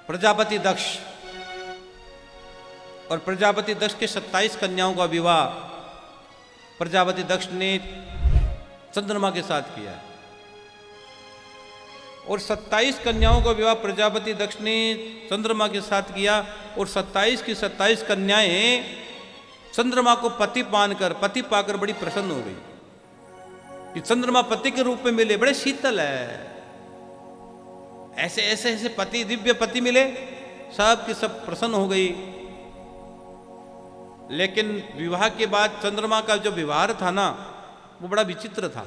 प्रजापति दक्ष और प्रजापति दक्ष के 27 कन्याओं का विवाह प्रजापति दक्ष ने चंद्रमा के साथ किया और 27 कन्याओं का विवाह प्रजापति दक्ष ने चंद्रमा के साथ किया और 27 की 27 कन्याएं चंद्रमा को पति पाकर बड़ी प्रसन्न हो गई कि चंद्रमा पति के रूप में मिले, बड़े शीतल है। ऐसे ऐसे ऐसे पति, दिव्य पति मिले, सब की सब प्रसन्न हो गई। लेकिन विवाह के बाद चंद्रमा का जो व्यवहार था ना, वो बड़ा विचित्र था।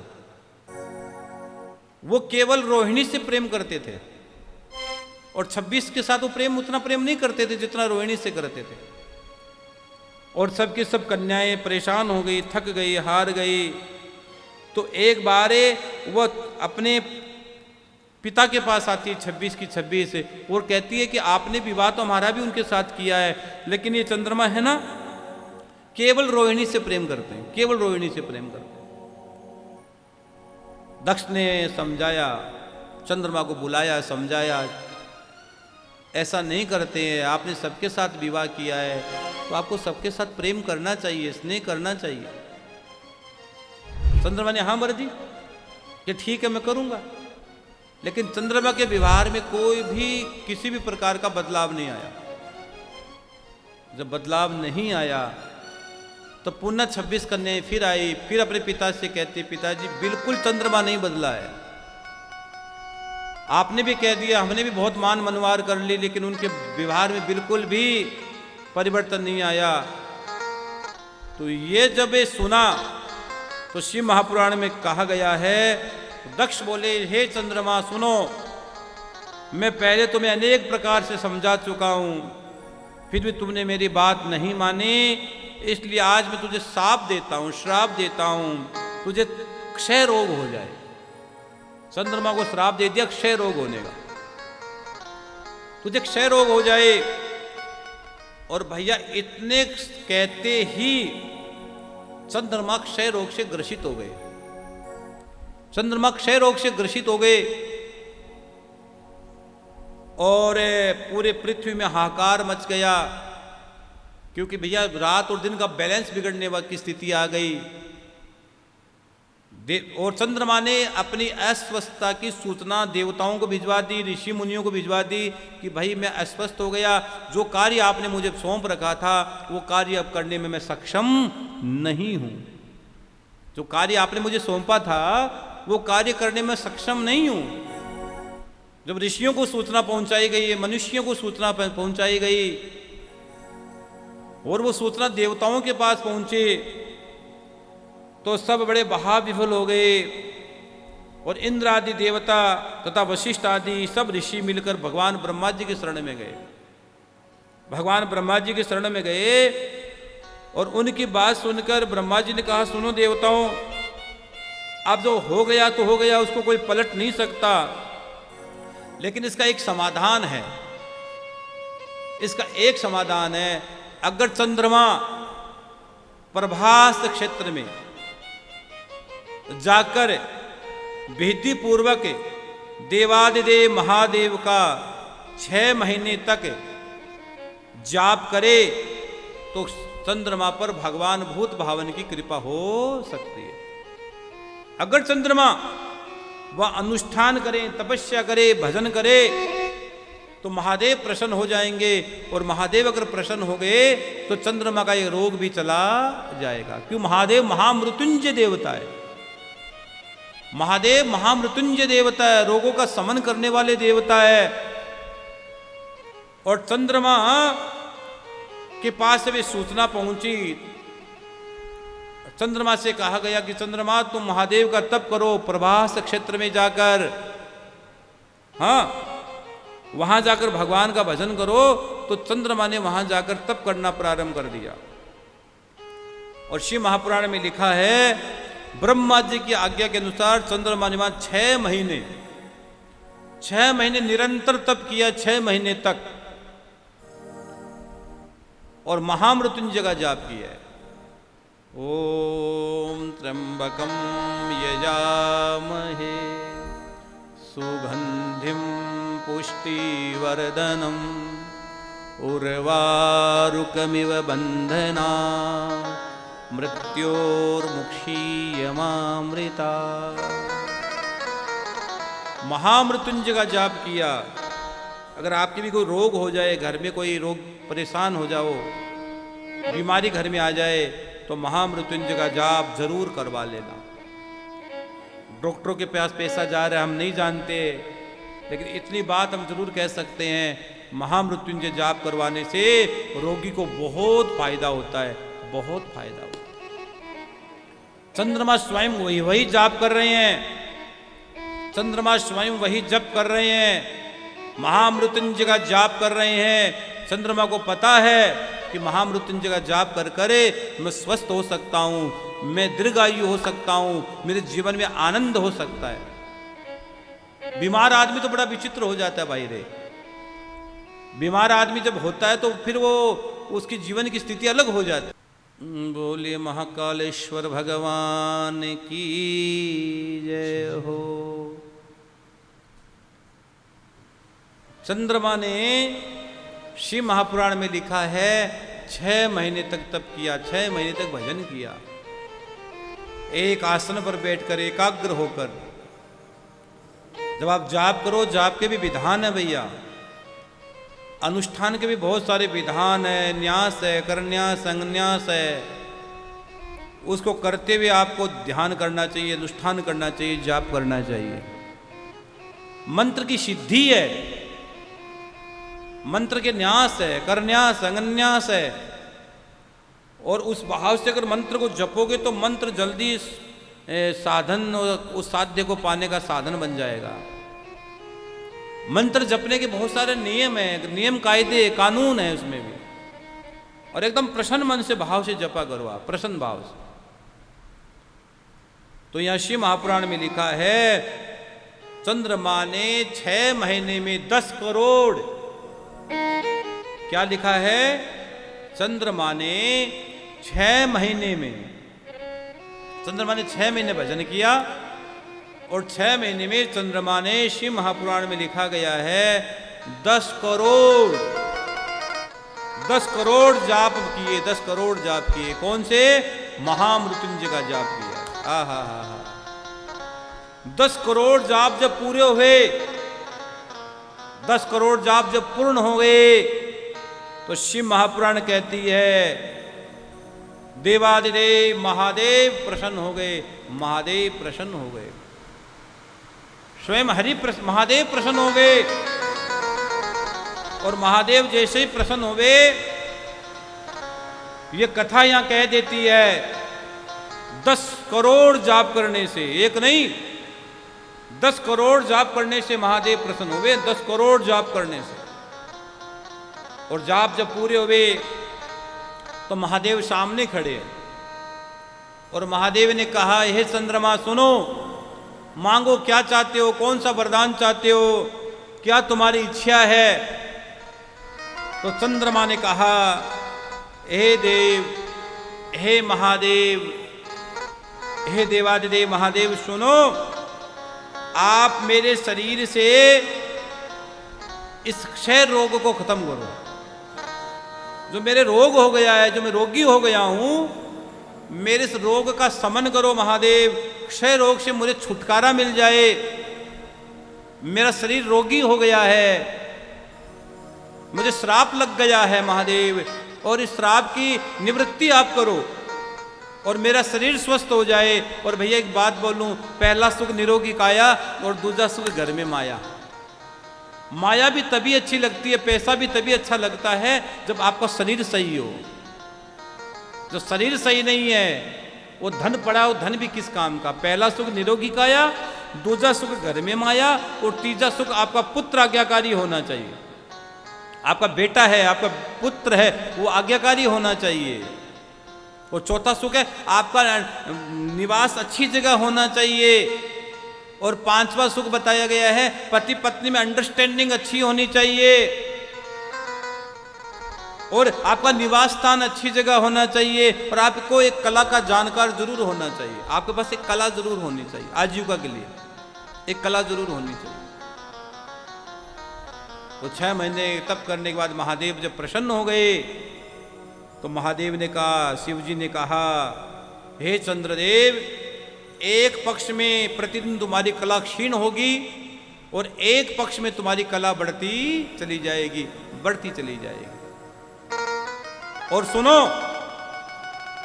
वो केवल रोहिणी से प्रेम करते थे और 26 के साथ वो उतना प्रेम नहीं करते थे जितना रोहिणी से करते थे। और सबकी सब कन्याएं परेशान हो गई, थक गई, हार गई। तो एक बार वो अपने पिता के पास आती है 26 की 26 और कहती है कि आपने विवाह तो हमारा भी उनके साथ किया है, लेकिन ये चंद्रमा है ना, केवल रोहिणी से प्रेम करते हैं, केवल रोहिणी से प्रेम करते हैं। दक्ष ने समझाया, चंद्रमा को बुलाया, समझाया, ऐसा नहीं करते हैं, आपने सबके साथ विवाह किया है तो आपको सबके साथ प्रेम करना चाहिए, स्नेह करना चाहिए। चंद्रमा ने हाँ मर्जी कि ठीक है मैं करूंगा। लेकिन चंद्रमा के व्यवहार में कोई भी किसी भी प्रकार का बदलाव नहीं आया। जब बदलाव नहीं आया तो पुनः 26 कन्याएं फिर आई, फिर अपने पिता से कहती, पिताजी बिल्कुल चंद्रमा नहीं बदला है, आपने भी कह दिया, हमने भी बहुत मान मनवार कर ली, लेकिन उनके व्यवहार में बिल्कुल भी परिवर्तन नहीं आया। तो ये जब ये सुना तो शिव महापुराण में कहा गया है, दक्ष बोले, हे चंद्रमा सुनो, मैं पहले तुम्हें अनेक प्रकार से समझा चुका हूं, फिर भी तुमने मेरी बात नहीं मानी, इसलिए आज मैं तुझे शाप देता हूं, श्राप देता हूं, तुझे क्षय रोग हो जाए। चंद्रमा को श्राप दे दिया क्षय रोग होने का, तुझे क्षय रोग हो जाए। और भैया इतने कहते ही चंद्रमा क्षय रोग से ग्रसित हो गए, चंद्रमा क्षय रोग से ग्रसित हो गए और पूरे पृथ्वी में हाहाकार मच गया, क्योंकि भैया रात और दिन का बैलेंस बिगड़ने की स्थिति आ गई। और चंद्रमा ने अपनी अस्वस्थता की सूचना देवताओं को भिजवा दी, ऋषि मुनियों को भिजवा दी कि भाई मैं अस्वस्थ हो गया, जो कार्य आपने मुझे सौंप रखा था वो कार्य अब करने में मैं सक्षम नहीं हूं, जो कार्य आपने मुझे सौंपा था वो कार्य करने में सक्षम नहीं हूं। जब ऋषियों को सूचना पहुंचाई गई, मनुष्यों को सूचना पहुंचाई गई और वो सूचना देवताओं के पास पहुंचे तो सब बड़े महाविफल हो गए और इंद्र आदि देवता तथा वशिष्ठ आदि सब ऋषि मिलकर भगवान ब्रह्मा जी के शरण में गए, भगवान ब्रह्मा जी के शरण में गए और उनकी बात सुनकर ब्रह्मा जी ने कहा, सुनो देवताओं, अब जो हो गया तो हो गया, उसको कोई पलट नहीं सकता, लेकिन इसका एक समाधान है, इसका एक समाधान है। अगर चंद्रमा प्रभास क्षेत्र में जाकर विधि पूर्वक देवादिदेव महादेव का 6 महीने तक जाप करे तो चंद्रमा पर भगवान भूत भावन की कृपा हो सकती है। अगर चंद्रमा वह अनुष्ठान करे, तपस्या करे, भजन करे तो महादेव प्रसन्न हो जाएंगे और महादेव अगर प्रसन्न हो गए तो चंद्रमा का ये रोग भी चला जाएगा। क्यों? महादेव महामृत्युंजय देवता है, महादेव महामृत्युंजय देवता है, रोगों का शमन करने वाले देवता है। और चंद्रमा के पास जब ये सूचना पहुंची, चंद्रमा से कहा गया कि चंद्रमा तुम महादेव का तप करो प्रभास क्षेत्र में जाकर, हाँ वहां जाकर भगवान का भजन करो। तो चंद्रमा ने वहां जाकर तप करना प्रारंभ कर दिया। और शिव महापुराण में लिखा है, ब्रह्मा जी की आज्ञा के अनुसार चंद्रमा ने वहां 6 महीने निरंतर तप किया, 6 महीने तक, और महामृत्युंजय का जाप किया है। ओम त्र्यंबकम यजामहे सुगंधिम पुष्टिवर्धनम् उर्वारुकमिव बन्धना मृत्योर्मुक्षीयमामृता। महामृत्युंजय का जाप किया। अगर आपके भी कोई रोग हो जाए, घर में कोई रोग परेशान हो जाओ, बीमारी घर में आ जाए, तो महामृत्युंजय का जाप जरूर करवा लेना। डॉक्टरों के पास पैसा जा रहा है हम नहीं जानते, लेकिन इतनी बात हम जरूर कह सकते हैं, महामृत्युंजय जाप करवाने से रोगी को बहुत फायदा होता है, बहुत फायदा होता है। चंद्रमा स्वयं वही जाप कर रहे हैं, चंद्रमा स्वयं वही जप कर रहे हैं, महामृत्युंजय का जाप कर रहे हैं। चंद्रमा को पता है कि महामृत्युंजय का जाप कर करे मैं स्वस्थ हो सकता हूं, मैं दीर्घायु हो सकता हूं, मेरे जीवन में आनंद हो सकता है। बीमार आदमी तो बड़ा विचित्र हो जाता है भाई रे। बीमार आदमी जब होता है तो फिर वो उसकी जीवन की स्थिति अलग हो जाती है। बोलिए महाकालेश्वर भगवान की जय हो। चंद्रमा ने शिव महापुराण में लिखा है 6 महीने तक तप किया, 6 महीने तक भजन किया, एक आसन पर बैठकर एकाग्र होकर। जब आप जाप करो, जाप के भी विधान है भैया, अनुष्ठान के भी बहुत सारे विधान है, न्यास है, करन्यास, संन्यास है। उसको करते हुए आपको ध्यान करना चाहिए, अनुष्ठान करना चाहिए, जाप करना चाहिए। मंत्र की सिद्धि है, मंत्र के न्यास है, करन्यास, अंगन्यास है। और उस भाव से अगर मंत्र को जपोगे तो मंत्र जल्दी साधन, उस साध्य को पाने का साधन बन जाएगा। मंत्र जपने के बहुत सारे नियम है, नियम कायदे कानून है उसमें भी। और एकदम प्रसन्न मन से भाव से जपा करो आप, प्रसन्न भाव से। तो यहां शिव महापुराण में लिखा है चंद्रमा ने 6 महीने में 10 करोड़, क्या लिखा है? चंद्रमा ने 6 महीने में, चंद्रमा ने 6 महीने भजन किया और 6 महीने में चंद्रमा ने शिव महापुराण में लिखा गया है 10 करोड़, 10 करोड़ जाप किए, 10 करोड़ जाप किए। कौन से? महामृत्युंजय का जाप किया। हा हा हा हा। 10 करोड़ जाप जब पूरे हुए, 10 करोड़ जाप जब पूर्ण हो गए, तो शिव महापुराण कहती है देवादिदेव महादेव प्रसन्न हो गए, महादेव प्रसन्न हो गए, स्वयं महादेव प्रसन्न हो गए। और महादेव जैसे ही प्रसन्न हो गए, ये कथा यहां कह देती है 10 करोड़ जाप करने से, एक नहीं 10 करोड़ जाप करने से महादेव प्रसन्न हो गए, 10 करोड़ जाप करने से। और जाप जब पूरे हुए तो महादेव सामने खड़े हैं और महादेव ने कहा, हे चंद्रमा सुनो, मांगो क्या चाहते हो, कौन सा वरदान चाहते हो, क्या तुम्हारी इच्छा है? तो चंद्रमा ने कहा, हे देव, हे महादेव, हे देवादिदेव महादेव सुनो, आप मेरे शरीर से इस क्षय रोग को खत्म करो। जो मेरे रोग हो गया है, जो मैं रोगी हो गया हूं, मेरे इस रोग का शमन करो महादेव। क्षय रोग से मुझे छुटकारा मिल जाए, मेरा शरीर रोगी हो गया है, मुझे श्राप लग गया है महादेव, और इस श्राप की निवृत्ति आप करो और मेरा शरीर स्वस्थ हो जाए। और भैया एक बात बोलूं, पहला सुख निरोगी काया और दूसरा सुख घर में माया। माया भी तभी अच्छी लगती है, पैसा भी तभी अच्छा लगता है जब आपका शरीर सही हो। जो शरीर सही नहीं है वो धन पड़ा हो, धन भी किस काम का। पहला सुख निरोगी काया, दूसरा सुख घर में माया, और तीसरा सुख आपका पुत्र आज्ञाकारी होना चाहिए। आपका बेटा है, आपका पुत्र है, वो आज्ञाकारी होना चाहिए। और चौथा सुख है आपका निवास अच्छी जगह होना चाहिए। और 5वां सुख बताया गया है पति पत्नी में अंडरस्टैंडिंग अच्छी होनी चाहिए, और आपका निवास स्थान अच्छी जगह होना चाहिए, और आपको एक कला का जानकार जरूर होना चाहिए। आपके पास एक कला जरूर होनी चाहिए, आजीविका के लिए एक कला जरूर होनी चाहिए। तो 6 महीने तप करने के बाद महादेव जब प्रसन्न हो गए तो महादेव ने कहा, शिव जी ने कहा, हे चंद्रदेव, एक पक्ष में प्रतिदिन तुम्हारी कला क्षीण होगी और एक पक्ष में तुम्हारी कला बढ़ती चली जाएगी, बढ़ती चली जाएगी। और सुनो,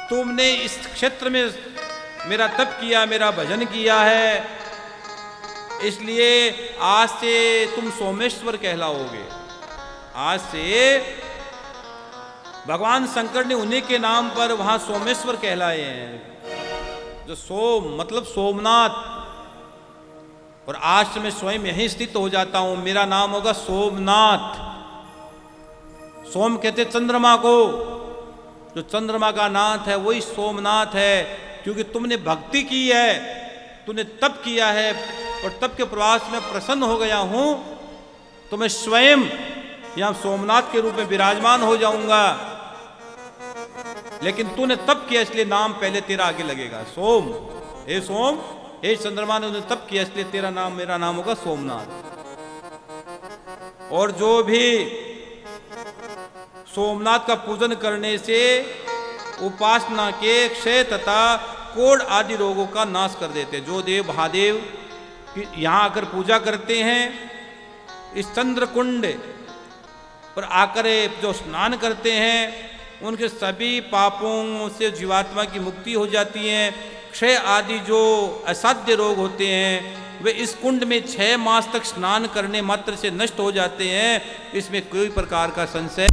तुमने इस क्षेत्र में मेरा तप किया, मेरा भजन किया है, इसलिए आज से तुम सोमेश्वर कहलाओगे। आज से भगवान शंकर ने उन्हीं के नाम पर वहां सोमेश्वर कहलाए हैं। जो सोम मतलब सोमनाथ, और आज से मैं स्वयं यहीं स्थित हो जाता हूं, मेरा नाम होगा सोमनाथ। सोम कहते चंद्रमा को, जो चंद्रमा का नाथ है वही सोमनाथ है, क्योंकि तुमने भक्ति की है, तुमने तप किया है और तप के प्रवास में प्रसन्न हो गया हूं, तो मैं स्वयं यहां सोमनाथ के रूप में विराजमान हो जाऊंगा। लेकिन तूने तप किया इसलिए नाम पहले तेरा आगे लगेगा, सोम। हे सोम, हे चंद्रमा ने तप किया इसलिए तेरा नाम, मेरा नाम होगा सोमनाथ। और जो भी सोमनाथ का पूजन करने से उपासना के क्षय तथा कोढ़ आदि रोगों का नाश कर देते, जो देव महादेव यहाँ आकर पूजा करते हैं, इस चंद्र कुंड पर आकर जो स्नान करते हैं, उनके सभी पापों से जीवात्मा की मुक्ति हो जाती है। क्षय आदि जो असाध्य रोग होते हैं वे इस कुंड में 6 मास तक स्नान करने मात्र से नष्ट हो जाते हैं। इसमें कोई प्रकार का संशय